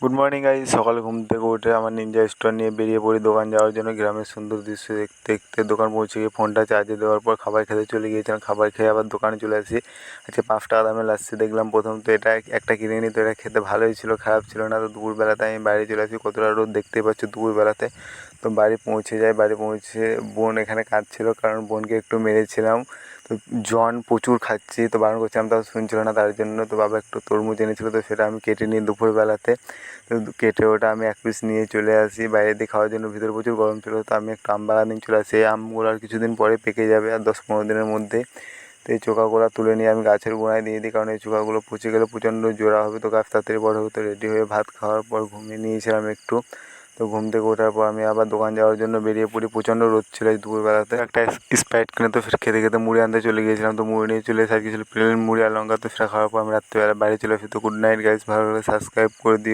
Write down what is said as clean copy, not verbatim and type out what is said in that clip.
Good morning guys. সকালে ঘুম থেকে উঠে আমার নিনজা স্টোর নিয়ে বেরিয়ে পড়ি দোকান যাওয়ার জন্য। গ্রামের সুন্দর দৃশ্য দেখতে দেখতে দোকান পৌঁছে গিয়ে ফোনটা চার্জে দেওয়ার পর খাবার খেতে চলে গিয়েছিলাম। খাবার খেয়ে আবার দোকানে চলে আসি। আজকে 5 টাকা দামের লাচ্ছি দেখলাম। প্রথম তো এটা একটা কিনে নিই, তো এটা খেতে ভালোই ছিল, খারাপ ছিল না। তো দুপুরবেলাতে আমি বাইরে চলে আসি। কতটা রোদ দেখতেই পাচ্ছি দুপুরবেলাতে। তো বাড়ি পৌঁছে যাই। বাড়ি পৌঁছে বোন এখানে কাঁদছিল, কারণ বোনকে একটু মেরেছিলাম। তো জন প্রচুর খাচ্ছি, তো বারণ করছিলাম, তাও শুনছিল না। তার জন্য তো বাবা একটু তরমুজ এনেছিল, তো সেটা আমি কেটে নিই দুপুরবেলাতে। তো কেটে ওটা আমি 1 পিস নিয়ে চলে আসি বাইরে দিয়ে খাওয়ার জন্য। ভিতরে প্রচুর গরম ছিল, তো আমি একটা আম বাগান নিয়ে চলে আসি। এই আমগুলো আর কিছুদিন পরে পেকে যাবে, আর 10-15 দিনের মধ্যে। তো এই চোকাগুলো তুলে নিয়ে আমি গাছের গোড়ায় দিয়ে দিই, কারণ এই চোকাগুলো পচে গেলে প্রচণ্ড জোড়া হবে, তো গাছ তাড়াতাড়ি বড় হবে। তো রেডি হয়ে ভাত খাওয়ার পর ঘুমিয়ে নিয়েছিলাম একটু। তো ঘুম থেকে ওঠার পর আমি আবার দোকান যাওয়ার জন্য বেরিয়ে পড়ি। প্রচণ্ড রোদ ছিল এই দুপুরবেলাতে। একটা স্প্রাইট কিনে তো ফের খেতে খেতে মুড়ি আনতে চলে গিয়েছিলাম। তো মুড়ি নিয়ে চলে এসে আর কিছু প্লেন মুড়ি আর লঙ্কা, তো সেটা খাওয়ার পর আমি রাত্রিবেলা বাড়ি চলে আসি। তো গুড নাইট গাইস, ভালো লাগলে সাবস্ক্রাইব করে দিও।